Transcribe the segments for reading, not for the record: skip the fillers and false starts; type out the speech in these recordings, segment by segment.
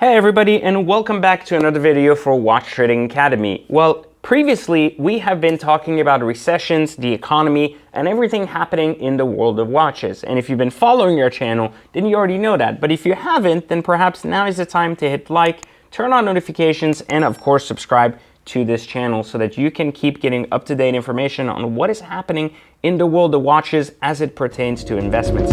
Hey everybody, and welcome back to another video for Watch Trading Academy. Well, previously we have been talking about recessions, the economy, and everything happening in the world of watches. And if you've been following our channel, then you already know that. But if you haven't, then perhaps now is the time to hit like, turn on notifications, and of course subscribe to this channel so that you can keep getting up-to-date information on what is happening in the world of watches as it pertains to investments.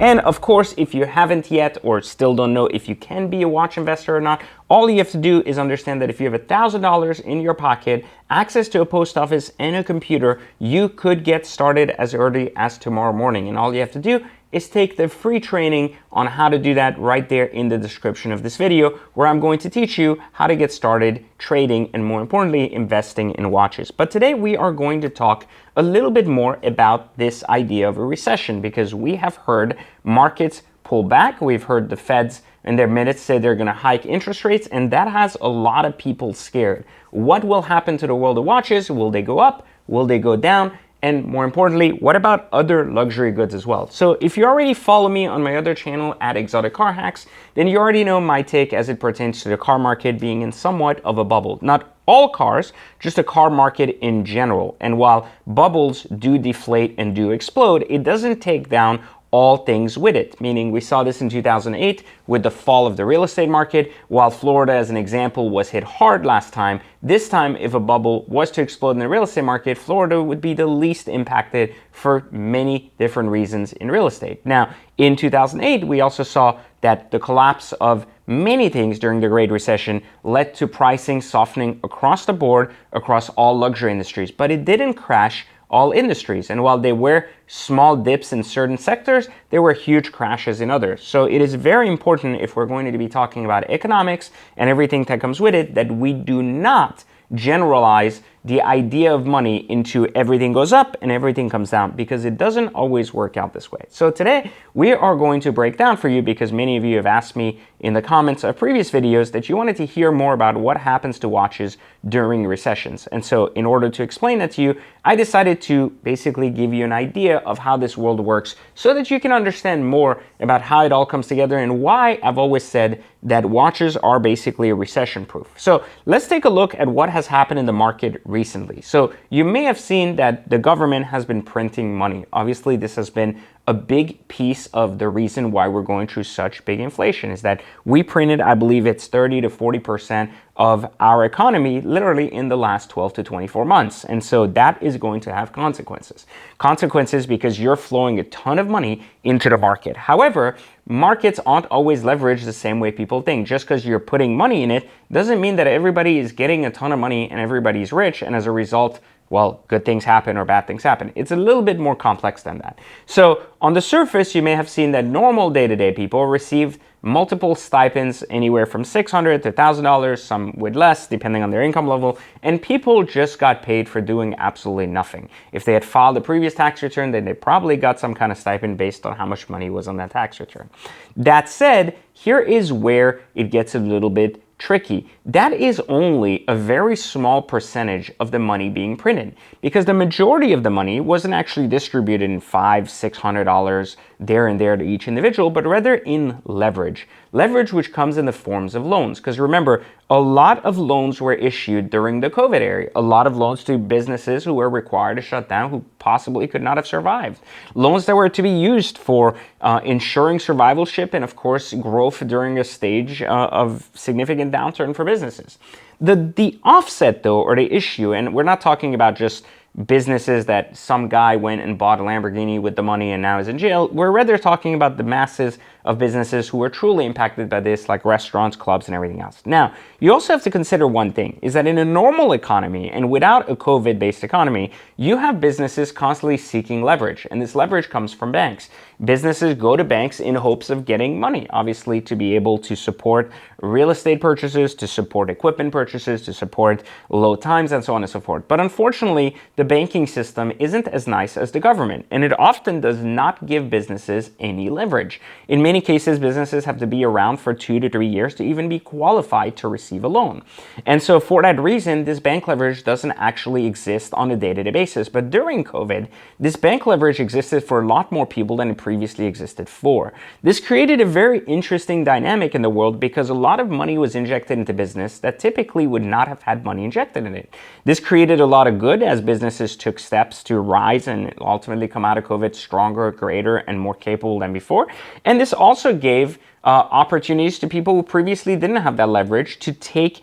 And of course, if you haven't yet or still don't know if you can be a watch investor or not, all you have to do is understand that if you have $1,000 in your pocket, access to a post office and a computer, you could get started as early as tomorrow morning. And all you have to do is take the free training on how to do that right there in the description of this video, where I'm going to teach you how to get started trading and, more importantly, investing in watches. But today we are going to talk a little bit more about this idea of a recession, because we have heard markets pull back. We've heard the Feds in their minutes say they're going to hike interest rates, and that has a lot of people scared. What will happen to the world of watches? Will they go up? Will they go down? And more importantly, what about other luxury goods as well? So if you already follow me on my other channel at Exotic Car Hacks, then you already know my take as it pertains to the car market being in somewhat of a bubble. Not all cars, just the car market in general. And while bubbles do deflate and do explode, it doesn't take down all things with it, meaning we saw this in 2008 with the fall of the real estate market. While Florida, as an example, was hit hard last time, this time if a bubble was to explode in the real estate market, Florida would be the least impacted for many different reasons in real estate. Now, in 2008, we also saw that the collapse of many things during the Great Recession led to pricing softening across the board, across all luxury industries, but it didn't crash all industries. And while there were small dips in certain sectors, there were huge crashes in others. So it is very important, if we're going to be talking about economics and everything that comes with it, that we do not generalize the idea of money into everything goes up and everything comes down, because it doesn't always work out this way. So today we are going to break down for you, because many of you have asked me in the comments of previous videos that you wanted to hear more about what happens to watches during recessions. And so in order to explain that to you, I decided to basically give you an idea of how this world works so that you can understand more about how it all comes together and why I've always said that watches are basically recession proof. So let's take a look at what has happened in the market recently. So you may have seen that the government has been printing money. Obviously, this has been a big piece of the reason why we're going through such big inflation, is that we printed, I believe it's 30 to 40% of our economy literally in the last 12 to 24 months. And so that is going to have consequences. Consequences because you're flowing a ton of money into the market. However, markets aren't always leveraged the same way people think. Just because you're putting money in it doesn't mean that everybody is getting a ton of money and everybody's rich, and as a result, well, good things happen or bad things happen. It's a little bit more complex than that. So on the surface, you may have seen that normal day-to-day people received multiple stipends, anywhere from $600 to $1,000, some with less, depending on their income level, and people just got paid for doing absolutely nothing. If they had filed a previous tax return, then they probably got some kind of stipend based on how much money was on that tax return. That said, here is where it gets a little bit tricky. That is only a very small percentage of the money being printed, because the majority of the money wasn't actually distributed in $500, $600 there and there to each individual, but rather in leverage. Leverage which comes in the forms of loans. Because remember, a lot of loans were issued during the COVID era. A lot of loans to businesses who were required to shut down, who possibly could not have survived. Loans that were to be used for ensuring survivalship and, of course, growth during a stage of significant downturn for businesses. The offset, though, or the issue, and we're not talking about just businesses that some guy went and bought a Lamborghini with the money and now is in jail. We're rather talking about the masses of businesses who are truly impacted by this, like restaurants, clubs, and everything else. Now, you also have to consider one thing, is that in a normal economy and without a COVID-based economy, you have businesses constantly seeking leverage, and this leverage comes from banks. Businesses go to banks in hopes of getting money, obviously, to be able to support real estate purchases, to support equipment purchases, to support low times, and so on and so forth. But unfortunately, the banking system isn't as nice as the government, and it often does not give businesses any leverage. In many many cases, businesses have to be around for 2 to 3 years to even be qualified to receive a loan. And so for that reason, this bank leverage doesn't actually exist on a day-to-day basis. But during COVID, this bank leverage existed for a lot more people than it previously existed for. This created a very interesting dynamic in the world because a lot of money was injected into business that typically would not have had money injected in it. This created a lot of good as businesses took steps to rise and ultimately come out of COVID stronger, greater, and more capable than before. And this also gave opportunities to people who previously didn't have that leverage to take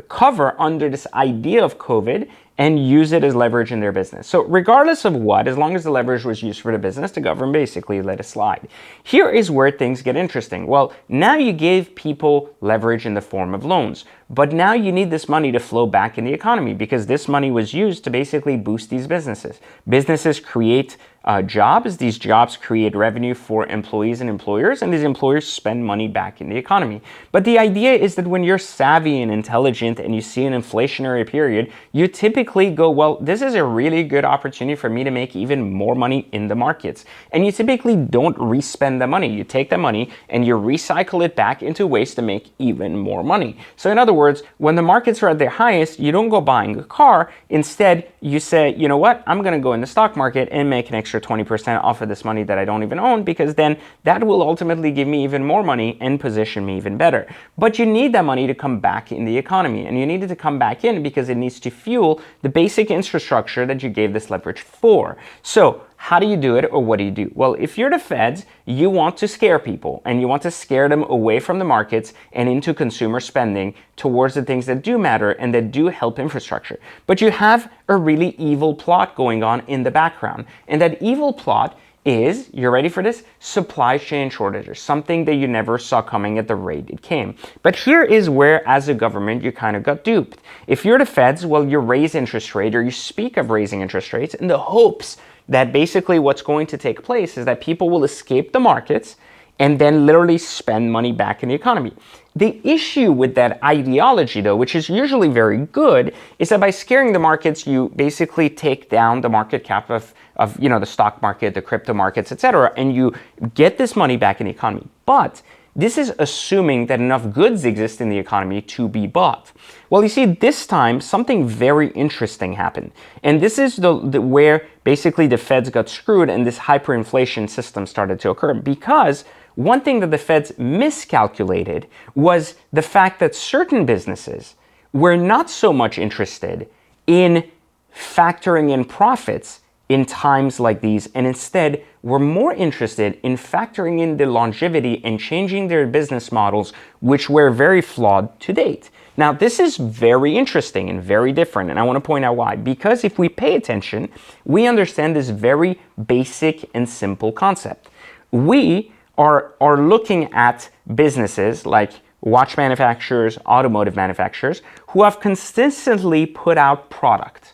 cover under this idea of COVID and use it as leverage in their business. So regardless of what, as long as the leverage was used for the business, the government basically let it slide. Here is where things get interesting. Well, now you gave people leverage in the form of loans, but now you need this money to flow back in the economy because this money was used to basically boost these businesses. Businesses create jobs. These jobs create revenue for employees and employers, and these employers spend money back in the economy. But the idea is that when you're savvy and intelligent and you see an inflationary period, you typically go, well, this is a really good opportunity for me to make even more money in the markets. And you typically don't re-spend the money. You take the money and you recycle it back into ways to make even more money. So in other words, when the markets are at their highest, you don't go buying a car. Instead, you say, you know what, I'm going to go in the stock market and make an extra 20% off of this money that I don't even own, because then that will ultimately give me even more money and position me even better. But you need that money to come back in the economy, and you need it to come back in because it needs to fuel the basic infrastructure that you gave this leverage for. So how do you do it, or what do you do? Well, if you're the Feds, you want to scare people, and you want to scare them away from the markets and into consumer spending towards the things that do matter and that do help infrastructure. But you have a really evil plot going on in the background. And that evil plot is, you're ready for this, supply chain shortages, something that you never saw coming at the rate it came. But here is where, as a government, you kind of got duped. If you're the Feds, well, you raise interest rate, or you speak of raising interest rates in the hopes that basically what's going to take place is that people will escape the markets and then literally spend money back in the economy. The issue with that ideology, though, which is usually very good, is that by scaring the markets, you basically take down the market cap of the stock market, the crypto markets, etc., and you get this money back in the economy. But this is assuming that enough goods exist in the economy to be bought. Well, you see, this time something very interesting happened. And this is where basically the Feds got screwed and this hyperinflation system started to occur, because one thing that the Feds miscalculated was the fact that certain businesses were not so much interested in factoring in profits in times like these, and instead were more interested in factoring in the longevity and changing their business models, which were very flawed to date. Now, this is very interesting and very different, and I want to point out why. Because if we pay attention, we understand this very basic and simple concept. We are looking at businesses like watch manufacturers, automotive manufacturers, who have consistently put out product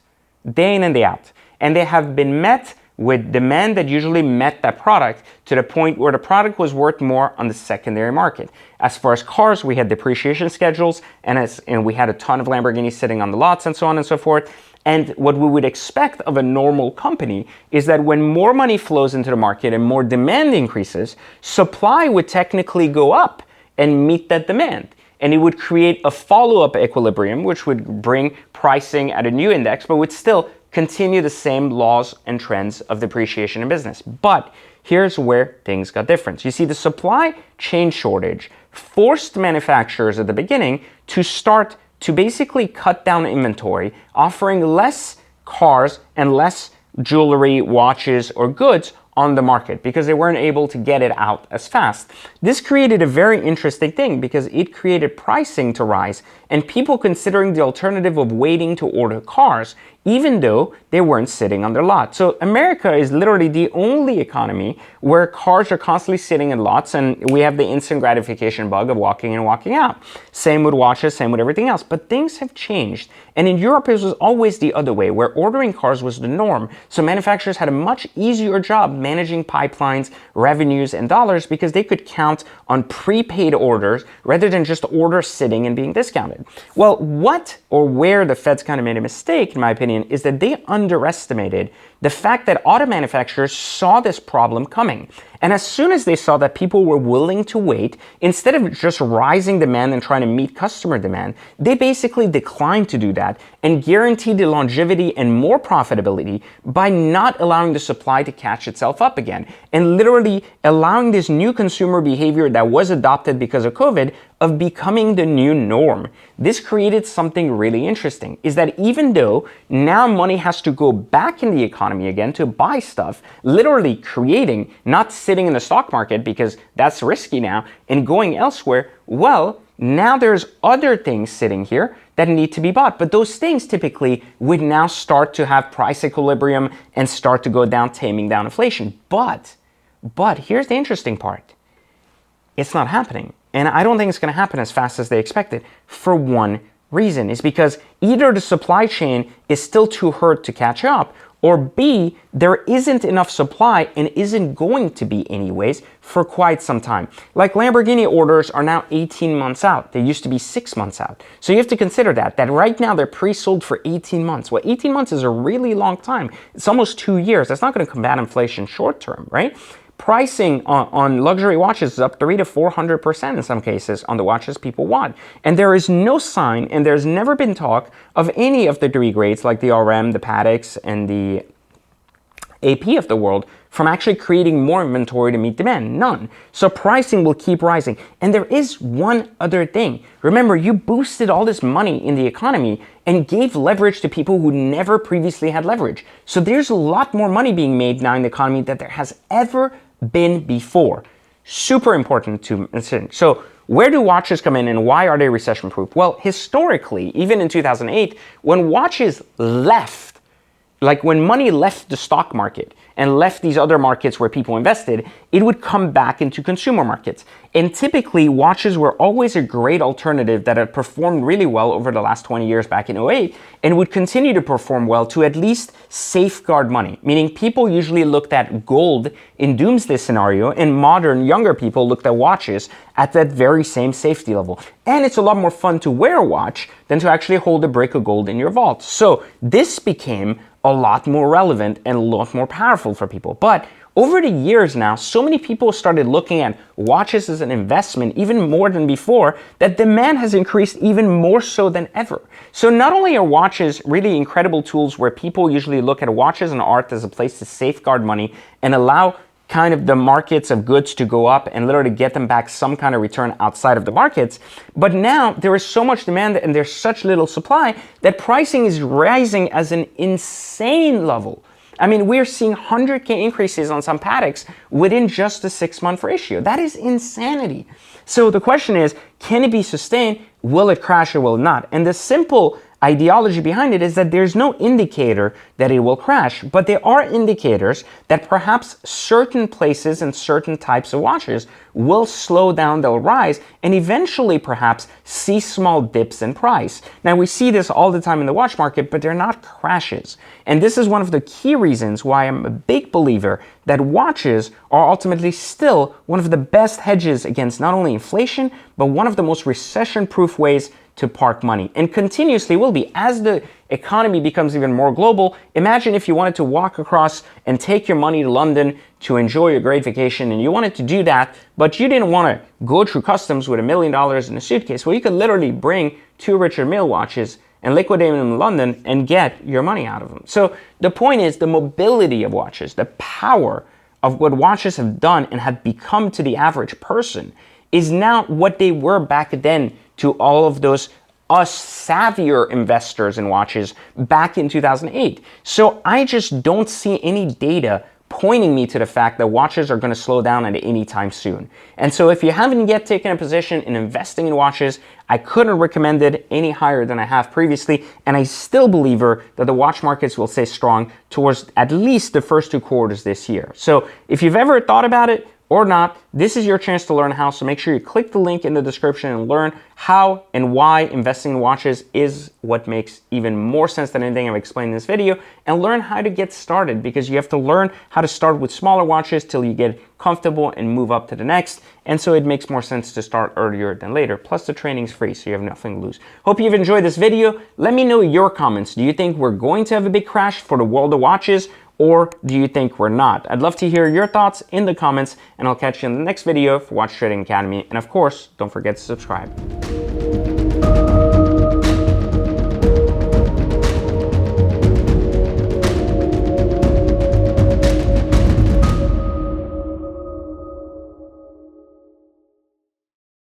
day in and day out. And they have been met with demand that usually met that product to the point where the product was worth more on the secondary market. As far as cars, we had depreciation schedules, and we had a ton of Lamborghinis sitting on the lots and so on and so forth. And what we would expect of a normal company is that when more money flows into the market and more demand increases, supply would technically go up and meet that demand. And it would create a follow-up equilibrium, which would bring pricing at a new index, but would still continue the same laws and trends of depreciation in business. But here's where things got different. You see, the supply chain shortage forced manufacturers at the beginning to start to basically cut down inventory, offering less cars and less jewelry, watches, or goods on the market because they weren't able to get it out as fast. This created a very interesting thing because it created pricing to rise and people considering the alternative of waiting to order cars even though they weren't sitting on their lot. So America is literally the only economy where cars are constantly sitting in lots, and we have the instant gratification bug of walking in and walking out. Same with watches, same with everything else. But things have changed. And in Europe, it was always the other way, where ordering cars was the norm. So manufacturers had a much easier job managing pipelines, revenues, and dollars because they could count on prepaid orders rather than just orders sitting and being discounted. Well, where the Feds kind of made a mistake, in my opinion, is that they underestimated the fact that auto manufacturers saw this problem coming. And as soon as they saw that people were willing to wait, instead of just rising demand and trying to meet customer demand, they basically declined to do that and guaranteed the longevity and more profitability by not allowing the supply to catch itself up again, and literally allowing this new consumer behavior that was adopted because of COVID of becoming the new norm. This created something really interesting, is that even though now money has to go back in the economy again to buy stuff, literally creating, not sitting in the stock market because that's risky now, and going elsewhere, well, now there's other things sitting here that need to be bought. But those things typically would now start to have price equilibrium and start to go down, taming down inflation. But here's the interesting part. It's not happening. And I don't think it's going to happen as fast as they expected for one reason, is because either the supply chain is still too hurt to catch up, or B, there isn't enough supply and isn't going to be anyways for quite some time. Like Lamborghini orders are now 18 months out. They used to be 6 months out. So you have to consider that right now they're pre-sold for 18 months. Well, 18 months is a really long time. It's almost 2 years. That's not going to combat inflation short term, right? Pricing on luxury watches is up 300 to 400% in some cases on the watches people want. And there is no sign, and there's never been talk of any of the 3 grades like the RM, the Pateks, and the AP of the world from actually creating more inventory to meet demand. None. So pricing will keep rising. And there is one other thing. Remember, you boosted all this money in the economy and gave leverage to people who never previously had leverage. So there's a lot more money being made now in the economy than there has ever been before. Super important to mention. So where do watches come in and why are they recession proof? Well, historically, even in 2008, when watches left, like when money left the stock market and left these other markets where people invested, it would come back into consumer markets. And typically, watches were always a great alternative that had performed really well over the last 20 years back in '08 and would continue to perform well to at least safeguard money. Meaning people usually looked at gold in doomsday scenario, and modern younger people looked at watches at that very same safety level. And it's a lot more fun to wear a watch than to actually hold a brick of gold in your vault. So this became a lot more relevant and a lot more powerful for people. But over the years now, so many people started looking at watches as an investment even more than before, that demand has increased even more so than ever. So not only are watches really incredible tools where people usually look at watches and art as a place to safeguard money and allow kind of the markets of goods to go up and literally get them back some kind of return outside of the markets. But now there is so much demand and there's such little supply that pricing is rising as an insane level. I mean, we're seeing 100K increases on some Pateks within just a 6-month ratio. That is insanity. So the question is, can it be sustained? Will it crash or will it not? And the simple ideology behind it is that there's no indicator that it will crash, but there are indicators that perhaps certain places and certain types of watches will slow down, they'll rise, and eventually perhaps see small dips in price. Now we see this all the time in the watch market, but they're not crashes. And this is one of the key reasons why I'm a big believer that watches are ultimately still one of the best hedges against not only inflation, but one of the most recession-proof ways to park money, and continuously will be. As the economy becomes even more global, imagine if you wanted to walk across and take your money to London to enjoy a great vacation, and you wanted to do that, but you didn't want to go through customs with $1 million in a suitcase. Well, you could literally bring 2 Richard Mille watches and liquidate them in London and get your money out of them. So the point is the mobility of watches, the power of what watches have done and have become to the average person is now what they were back then to all of those savvier investors in watches back in 2008. So I just don't see any data pointing me to the fact that watches are going to slow down at any time soon. And so if you haven't yet taken a position in investing in watches, I couldn't recommend it any higher than I have previously, and I still believe that the watch markets will stay strong towards at least the first 2 quarters this year. So if you've ever thought about it, or not, this is your chance to learn how, so make sure you click the link in the description and learn how and why investing in watches is what makes even more sense than anything I've explained in this video, and learn how to get started, because you have to learn how to start with smaller watches till you get comfortable and move up to the next, and so it makes more sense to start earlier than later. Plus the training's free, so you have nothing to lose. Hope you've enjoyed this video. Let me know your comments. Do you think we're going to have a big crash for the world of watches, or do you think we're not? I'd love to hear your thoughts in the comments, and I'll catch you in the next video for Watch Trading Academy. And of course, don't forget to subscribe.